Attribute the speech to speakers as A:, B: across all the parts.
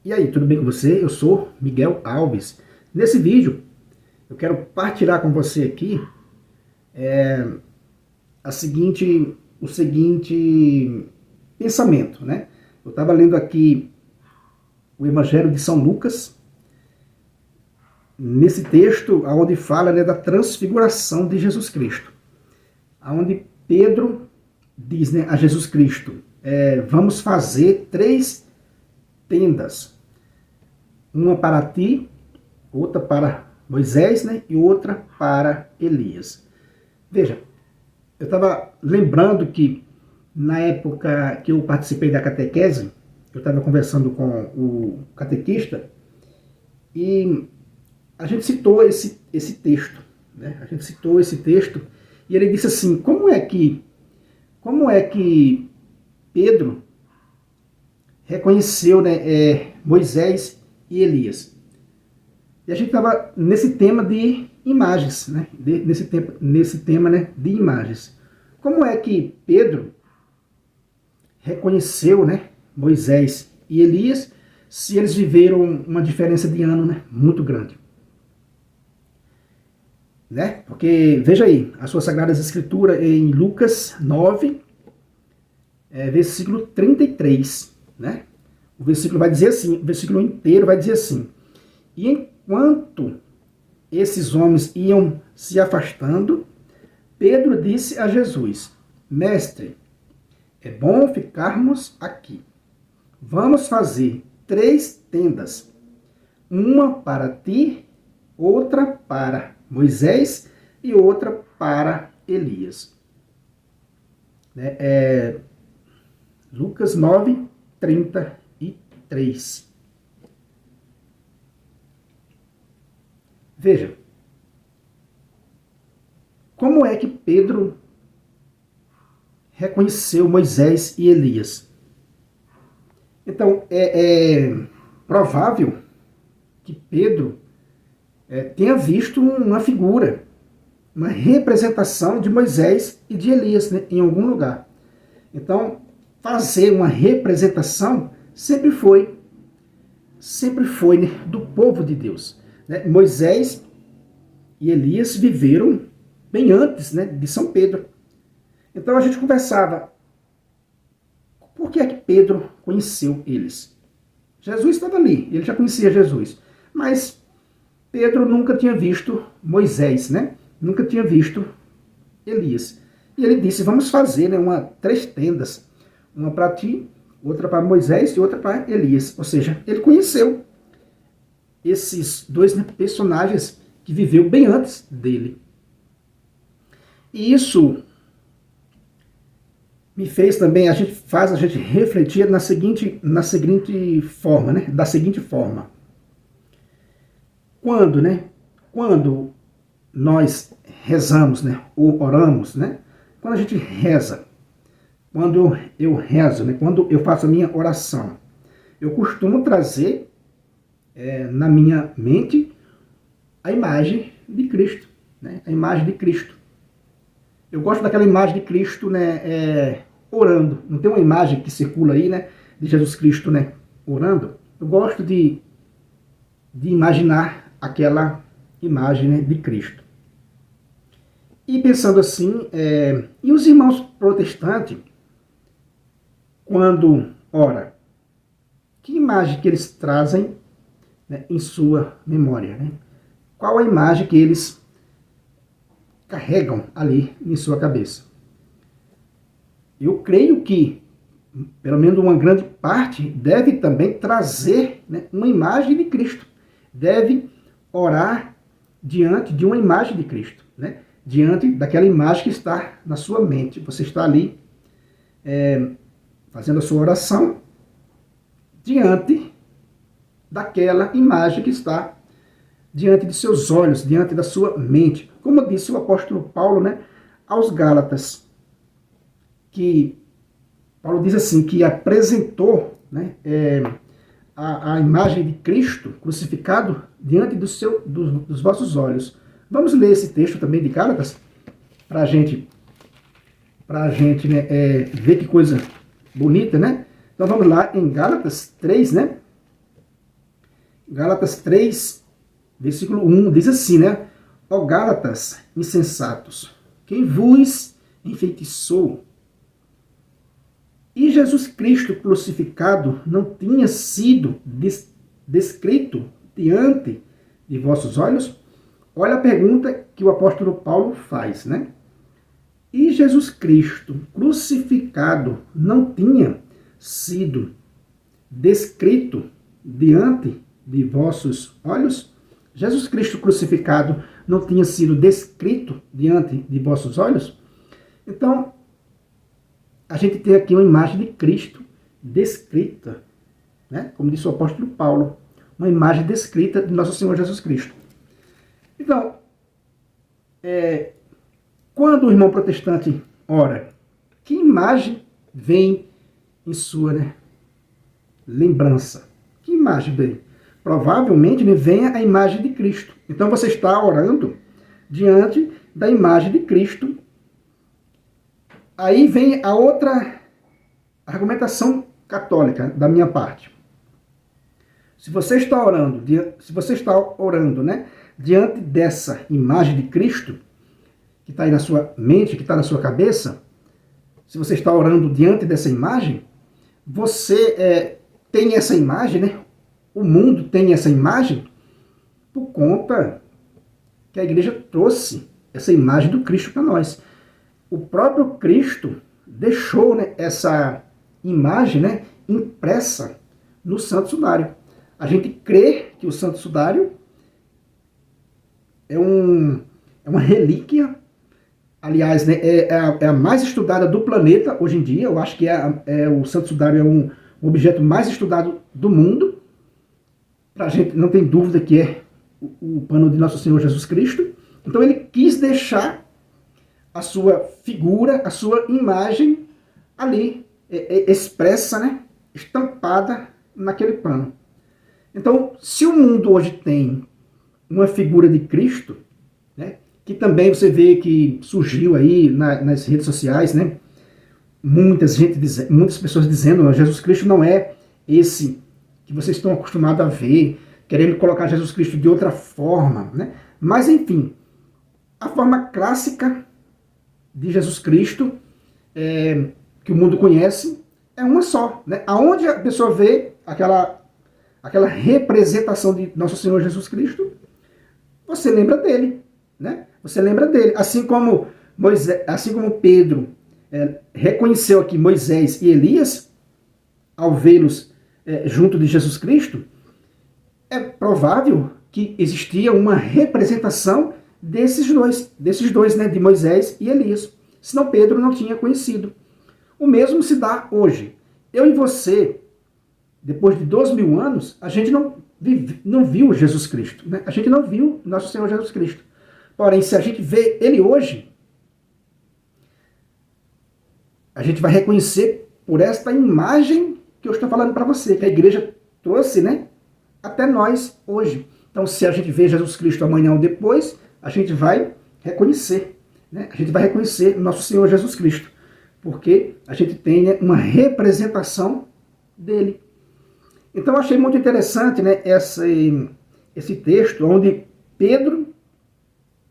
A: E aí, tudo bem com você? Eu sou Miguel Alves. Nesse vídeo, eu quero partilhar com você aqui o seguinte pensamento, né? Eu estava lendo aqui o Evangelho de São Lucas, nesse texto onde fala, né, da transfiguração de Jesus Cristo, onde Pedro diz, né, a Jesus Cristo, vamos fazer 3 tendas, uma para ti, outra para Moisés, né, e outra para Elias. Veja, eu estava lembrando que na época que eu participei da catequese, eu estava conversando com o catequista e a gente citou esse texto, né? A gente citou esse texto e ele disse assim: como é que Pedro reconheceu, né, Moisés e Elias? E a gente estava nesse tema de imagens, né? Nesse tema, né, de imagens. Como é que Pedro reconheceu, né, Moisés e Elias, se eles viveram uma diferença de ano, né, muito grande? Né? Porque, veja aí, a sua Sagrada Escritura em Lucas 9, versículo 33, né? O versículo vai dizer assim, o versículo inteiro vai dizer assim: e enquanto esses homens iam se afastando, Pedro disse a Jesus: Mestre, é bom ficarmos aqui. Vamos fazer 3 tendas, uma para ti, outra para Moisés e outra para Elias. Lucas 9, 33. Veja, como é que Pedro reconheceu Moisés e Elias? Então, é provável que Pedro tenha visto uma figura, uma representação de Moisés e de Elias, né, em algum lugar. Então, fazer uma representação sempre foi, né, do povo de Deus. Né? Moisés e Elias viveram bem antes, né, de São Pedro. Então a gente conversava, por que é que Pedro conheceu eles? Jesus estava ali, ele já conhecia Jesus, mas Pedro nunca tinha visto Moisés, né? Nunca tinha visto Elias. E ele disse: vamos fazer, né, 3 tendas, uma para ti, outra para Moisés e outra para Elias. Ou seja, ele conheceu esses 2, né, personagens que viveu bem antes dele. E isso me fez também, faz a gente refletir na seguinte forma, né? Da seguinte forma. Quando nós rezamos, né, ou oramos, né? Quando a gente reza, quando eu rezo, né, quando eu faço a minha oração, eu costumo trazer na minha mente a imagem de Cristo, né? A imagem de Cristo. Eu gosto daquela imagem de Cristo, né, orando. Não tem uma imagem que circula aí, né, de Jesus Cristo, né, orando? Eu gosto de imaginar aquela imagem, né, de Cristo. E pensando assim, e os irmãos protestantes, quando ora, que imagem que eles trazem, né, em sua memória? Né? Qual a imagem que eles carregam ali em sua cabeça? Eu creio que, pelo menos uma grande parte, deve também trazer, né, uma imagem de Cristo. Deve orar diante de uma imagem de Cristo, né? Diante daquela imagem que está na sua mente. Você está ali fazendo a sua oração diante daquela imagem que está diante de seus olhos, diante da sua mente. Como disse o apóstolo Paulo, né, aos Gálatas, que Paulo diz assim, que apresentou, né, a imagem de Cristo crucificado diante dos vossos olhos. Vamos ler esse texto também de Gálatas, para a gente, né, ver que coisa bonita, né? Então vamos lá em Gálatas 3, né? Gálatas 3, versículo 1, diz assim, né? Ó Gálatas insensatos, quem vos enfeitiçou? E Jesus Cristo crucificado não tinha sido descrito diante de vossos olhos? Olha a pergunta que o apóstolo Paulo faz, né? E Jesus Cristo crucificado não tinha sido descrito diante de vossos olhos? Jesus Cristo crucificado não tinha sido descrito diante de vossos olhos? Então, a gente tem aqui uma imagem de Cristo descrita, né? Como disse o apóstolo Paulo, uma imagem descrita de nosso Senhor Jesus Cristo. Então, quando o irmão protestante ora, que imagem vem em sua, né, lembrança? Que imagem vem? Provavelmente venha a imagem de Cristo. Então você está orando diante da imagem de Cristo. Aí vem a outra argumentação católica da minha parte. Se você está orando, né, diante dessa imagem de Cristo, que está aí na sua mente, que está na sua cabeça, se você está orando diante dessa imagem, você tem essa imagem, né? O mundo tem essa imagem por conta que a igreja trouxe essa imagem do Cristo para nós. O próprio Cristo deixou, né, essa imagem, né, impressa no Santo Sudário. A gente crê que o Santo Sudário é uma relíquia, aliás, né, é a mais estudada do planeta hoje em dia. Eu acho que o Santo Sudário é um objeto mais estudado do mundo. A gente não tem dúvida que é o pano de nosso Senhor Jesus Cristo. Então ele quis deixar a sua figura, a sua imagem ali, expressa, né, estampada naquele pano. Então, se o mundo hoje tem uma figura de Cristo, né, que também você vê que surgiu aí nas redes sociais, né, muitas pessoas dizendo que Jesus Cristo não é esse que vocês estão acostumados a ver, querendo colocar Jesus Cristo de outra forma, né? Mas, enfim, a forma clássica de Jesus Cristo, que o mundo conhece, é uma só, né? Aonde a pessoa vê aquela representação de nosso Senhor Jesus Cristo, você lembra dele, né? Você lembra dele. Assim como Pedro reconheceu aqui Moisés e Elias, ao vê-los junto de Jesus Cristo, é provável que existia uma representação desses dois, né, de Moisés e Elias. Senão Pedro não tinha conhecido. O mesmo se dá hoje. Eu e você, depois de 2000 anos, a gente não viu Jesus Cristo, né? A gente não viu nosso Senhor Jesus Cristo. Porém, se a gente vê ele hoje, a gente vai reconhecer por esta imagem que eu estou falando para você, que a igreja trouxe, né, até nós hoje. Então, se a gente vê Jesus Cristo amanhã ou depois, a gente vai reconhecer, né? A gente vai reconhecer nosso Senhor Jesus Cristo, porque a gente tem, né, uma representação dele. Então, eu achei muito interessante, né, esse texto, onde Pedro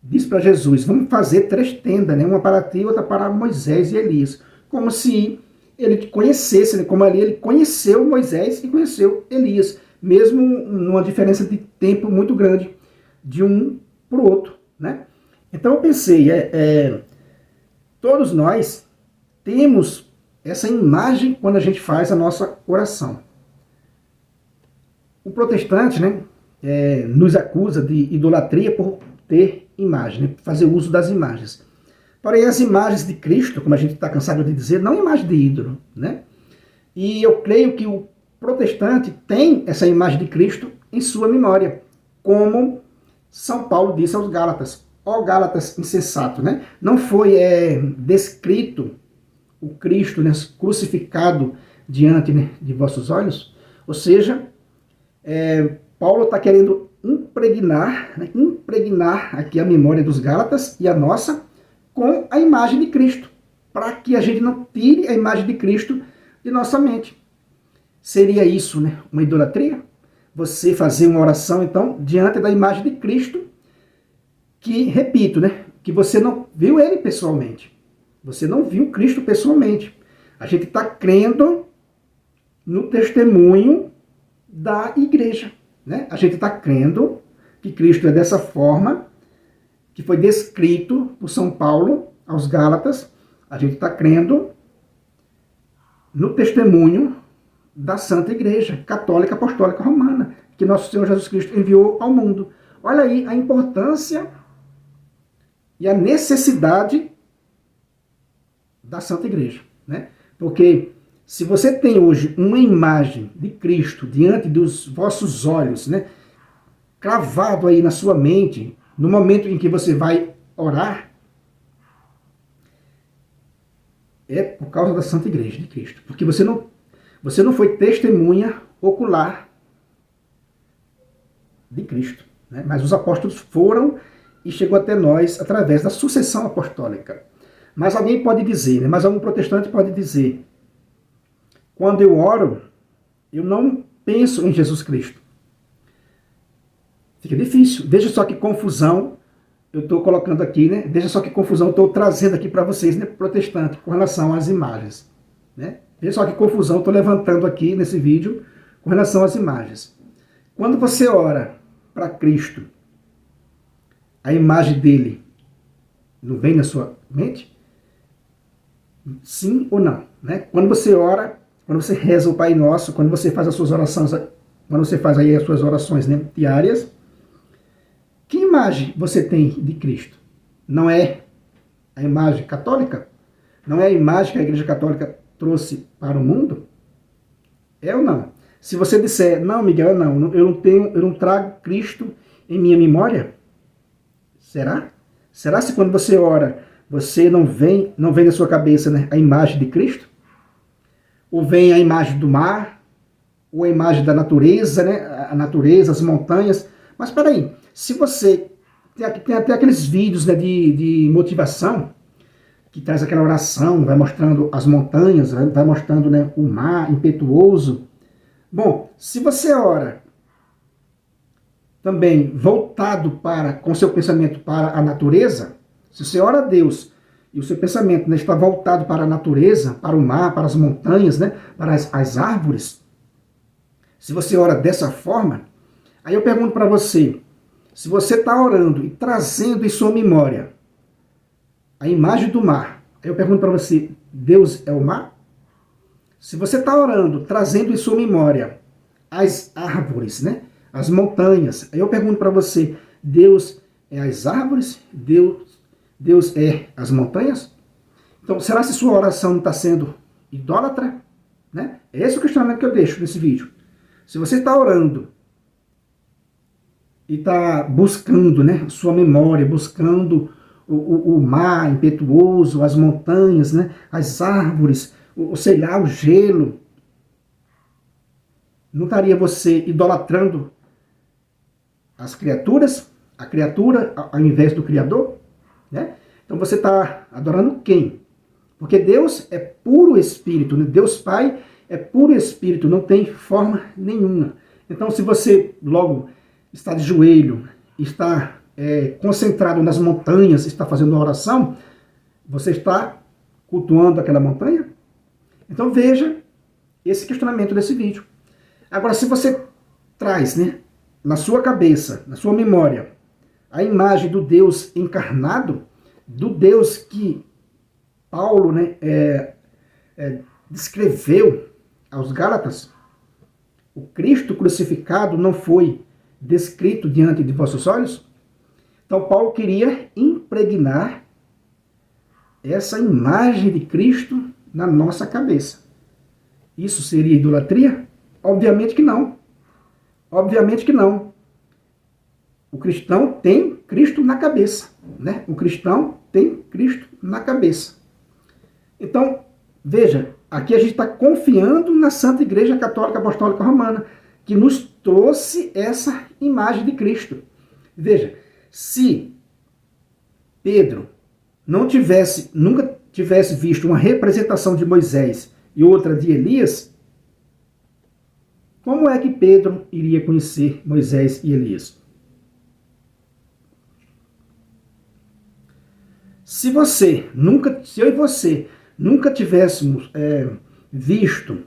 A: diz para Jesus, vamos fazer 3 tendas, né, uma para ti, outra para Moisés e Elias, como se ele conhecesse, né, como ali ele conheceu Moisés e conheceu Elias, mesmo numa diferença de tempo muito grande de um para o outro, né? Então eu pensei, todos nós temos essa imagem quando a gente faz a nossa oração. O protestante, né, nos acusa de idolatria por ter imagem, né, fazer uso das imagens. Porém, as imagens de Cristo, como a gente está cansado de dizer, não é imagem de ídolo, né? E eu creio que o protestante tem essa imagem de Cristo em sua memória, como São Paulo disse aos Gálatas, ó Gálatas insensato, né? Não foi descrito o Cristo, né, crucificado diante, né, de vossos olhos? Ou seja, Paulo está querendo impregnar aqui a memória dos Gálatas e a nossa com a imagem de Cristo, para que a gente não tire a imagem de Cristo de nossa mente. Seria isso, né, uma idolatria? você fazer uma oração, então, diante da imagem de Cristo, que, repito, né, que você não viu ele pessoalmente. Você não viu Cristo pessoalmente. A gente está crendo no testemunho da igreja, né? A gente está crendo que Cristo é dessa forma, que foi descrito por São Paulo aos Gálatas. A gente está crendo no testemunho da Santa Igreja Católica Apostólica Romana, que nosso Senhor Jesus Cristo enviou ao mundo. Olha aí a importância e a necessidade da Santa Igreja, né? Porque se você tem hoje uma imagem de Cristo diante dos vossos olhos, né, cravado aí na sua mente, no momento em que você vai orar, é por causa da Santa Igreja de Cristo. Porque você não foi testemunha ocular de Cristo, né? Mas os apóstolos foram e chegou até nós através da sucessão apostólica. Mas alguém pode dizer, né? Mas algum protestante pode dizer, quando eu oro, eu não penso em Jesus Cristo. Fica difícil. Veja só que confusão eu estou colocando aqui, né? Veja só que confusão eu estou trazendo aqui para vocês, né, protestante, com relação às imagens, né? Veja só que confusão eu estou levantando aqui nesse vídeo com relação às imagens. Quando você ora para Cristo, a imagem dele não vem na sua mente? Sim ou não, né? Quando você ora, quando você reza o Pai Nosso, quando você faz as suas orações, quando você faz aí as suas orações, né, diárias, que imagem você tem de Cristo? Não é a imagem católica? Não é a imagem que a Igreja Católica trouxe para o mundo? É ou não? Se você disser, não, Miguel, eu não trago Cristo em minha memória, será? Será se quando você ora, você não vem na sua cabeça, né, a imagem de Cristo? Ou vem a imagem do mar? Ou a imagem da natureza, né, a natureza, as montanhas? Mas espera aí, se você... Tem até aqueles vídeos, né, de motivação, que traz aquela oração, vai mostrando as montanhas, vai mostrando, né, o mar impetuoso. Bom, se você ora também voltado com seu pensamento para a natureza, se você ora a Deus e o seu pensamento, né, está voltado para a natureza, para o mar, para as montanhas, né, para as árvores, se você ora dessa forma, aí eu pergunto para você, se você está orando e trazendo em sua memória a imagem do mar, aí eu pergunto para você, Deus é o mar? Se você está orando, trazendo em sua memória as árvores, né, as montanhas, aí eu pergunto para você, Deus é as árvores? Deus é as montanhas? Então, será que sua oração não está sendo idólatra? Né? É esse o questionamento que eu deixo nesse vídeo. Se você está orando e está buscando, né, sua memória, buscando o mar impetuoso, as montanhas, né, as árvores, sei lá, o gelo, não estaria você idolatrando as criaturas, a criatura ao invés do Criador? Né? Então você está adorando quem? Porque Deus é puro Espírito, né? Deus Pai é puro Espírito, não tem forma nenhuma. Então se você logo está de joelho, está concentrado nas montanhas, está fazendo uma oração, você está cultuando aquela montanha? Então veja esse questionamento desse vídeo. Agora, se você traz, né, na sua cabeça, na sua memória, a imagem do Deus encarnado, do Deus que Paulo, né, descreveu aos Gálatas, o Cristo crucificado não foi descrito diante de vossos olhos? Então Paulo queria impregnar essa imagem de Cristo na nossa cabeça. Isso seria idolatria? Obviamente que não. Obviamente que não. O cristão tem Cristo na cabeça, né? O cristão tem Cristo na cabeça. Então, veja, aqui a gente está confiando na Santa Igreja Católica Apostólica Romana, que nos trouxe essa imagem de Cristo. Veja, se Pedro nunca tivesse visto uma representação de Moisés e outra de Elias, Como é que Pedro iria conhecer Moisés e Elias? Se eu e você nunca tivéssemos visto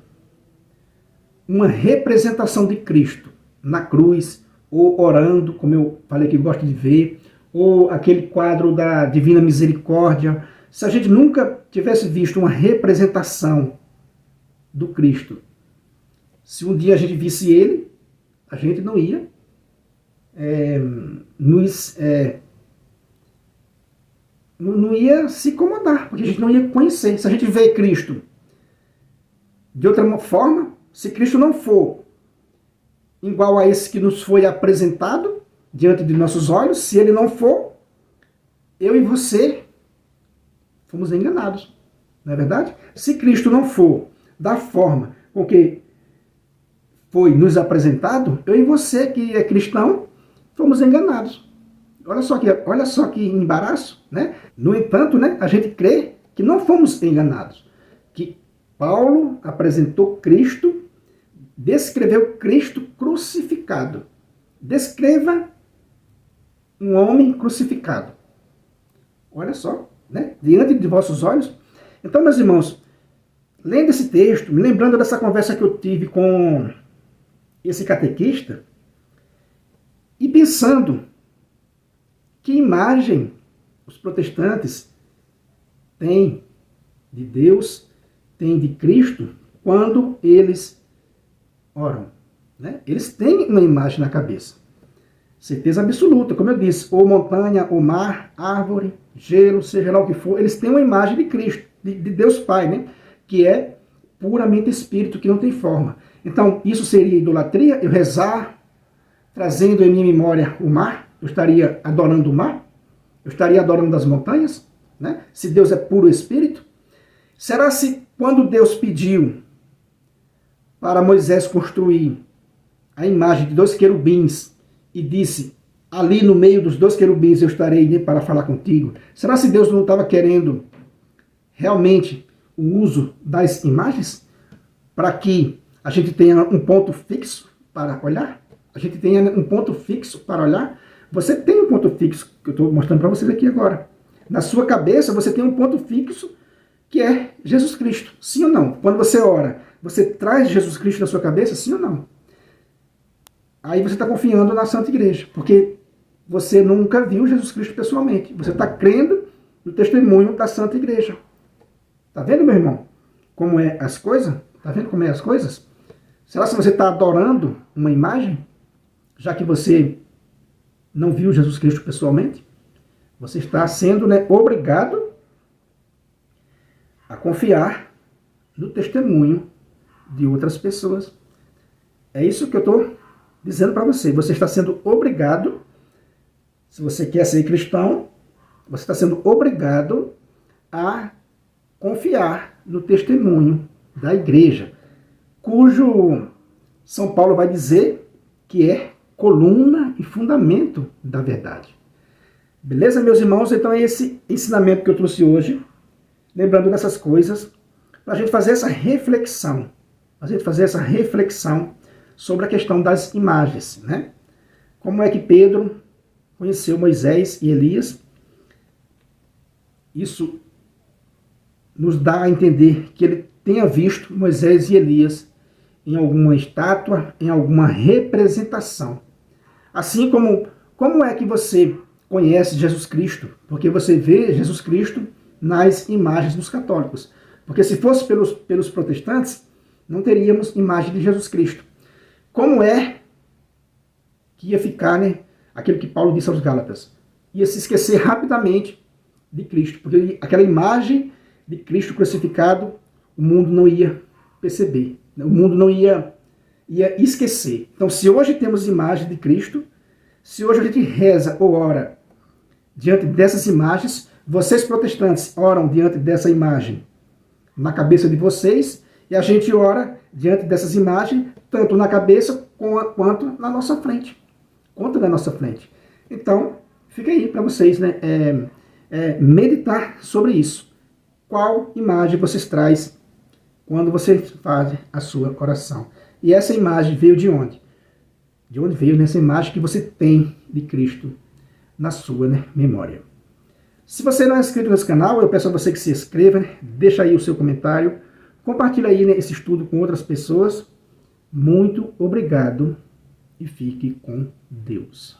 A: uma representação de Cristo na cruz, ou orando, como eu falei que gosto de ver, ou aquele quadro da Divina Misericórdia, se a gente nunca tivesse visto uma representação do Cristo, se um dia a gente visse ele, a gente não ia não ia se incomodar, porque a gente não ia conhecer. Se a gente vê Cristo de outra forma, se Cristo não for igual a esse que nos foi apresentado diante de nossos olhos, se ele não for, eu e você fomos enganados, não é verdade? Se Cristo não for da forma com que foi nos apresentado, eu e você que é cristão, fomos enganados. Olha só que embaraço, né? No entanto, né, a gente crê que não fomos enganados, que Paulo apresentou Cristo, descreveu Cristo crucificado. Descreva um homem crucificado. Olha só, né? Diante de vossos olhos. Então, meus irmãos, lendo esse texto, me lembrando dessa conversa que eu tive com esse catequista, e pensando que imagem os protestantes têm de Deus, têm de Cristo, quando eles oram, né? Eles têm uma imagem na cabeça. Certeza absoluta, como eu disse, ou montanha, ou mar, árvore, gelo, seja lá o que for, eles têm uma imagem de Cristo, de Deus Pai, né? Que é puramente espírito, que não tem forma. Então, isso seria idolatria? Eu rezar, trazendo em minha memória o mar? Eu estaria adorando o mar? Eu estaria adorando as montanhas? Né? Se Deus é puro espírito? Será se quando Deus pediu para Moisés construir a imagem de 2 querubins e disse, ali no meio dos 2 querubins eu estarei para falar contigo, será se Deus não estava querendo realmente o uso das imagens para que a gente tenha um ponto fixo para olhar? A gente tenha um ponto fixo para olhar? Você tem um ponto fixo, que eu estou mostrando para vocês aqui agora. Na sua cabeça você tem um ponto fixo, que é Jesus Cristo. Sim ou não? Quando você ora, você traz Jesus Cristo na sua cabeça? Sim ou não? Aí você está confiando na Santa Igreja, porque você nunca viu Jesus Cristo pessoalmente. Você está crendo no testemunho da Santa Igreja. Tá vendo, meu irmão? Como é as coisas? Tá vendo como é as coisas? Será que você está adorando uma imagem, já que você não viu Jesus Cristo pessoalmente? Você está sendo, né, obrigado a confiar no testemunho de outras pessoas. É isso que eu estou dizendo para você. Você está sendo obrigado, se você quer ser cristão, você está sendo obrigado a confiar no testemunho da igreja, cujo São Paulo vai dizer que é coluna e fundamento da verdade. Beleza, meus irmãos? Então é esse ensinamento que eu trouxe hoje, lembrando dessas coisas, para a gente fazer essa reflexão, sobre a questão das imagens, né? Como é que Pedro conheceu Moisés e Elias? Isso nos dá a entender que ele tenha visto Moisés e Elias em alguma estátua, em alguma representação. Assim como é que você conhece Jesus Cristo? Porque você vê Jesus Cristo nas imagens dos católicos. Porque se fosse pelos protestantes, não teríamos imagem de Jesus Cristo. Como é que ia ficar, né, aquilo que Paulo disse aos Gálatas? Ia se esquecer rapidamente de Cristo, porque aquela imagem de Cristo crucificado, o mundo não ia perceber, o mundo não ia esquecer. Então, se hoje temos imagem de Cristo, se hoje a gente reza ou ora diante dessas imagens, vocês protestantes oram diante dessa imagem na cabeça de vocês, e a gente ora diante dessas imagens, tanto na cabeça quanto na nossa frente. Então, fica aí para vocês, né, meditar sobre isso. Qual imagem vocês trazem quando vocês fazem a sua oração? E essa imagem veio de onde? De onde veio nessa imagem que você tem de Cristo na sua, né, memória. Se você não é inscrito nesse canal, eu peço a você que se inscreva, né? Deixa aí o seu comentário, compartilha aí, né, esse estudo com outras pessoas. Muito obrigado e fique com Deus.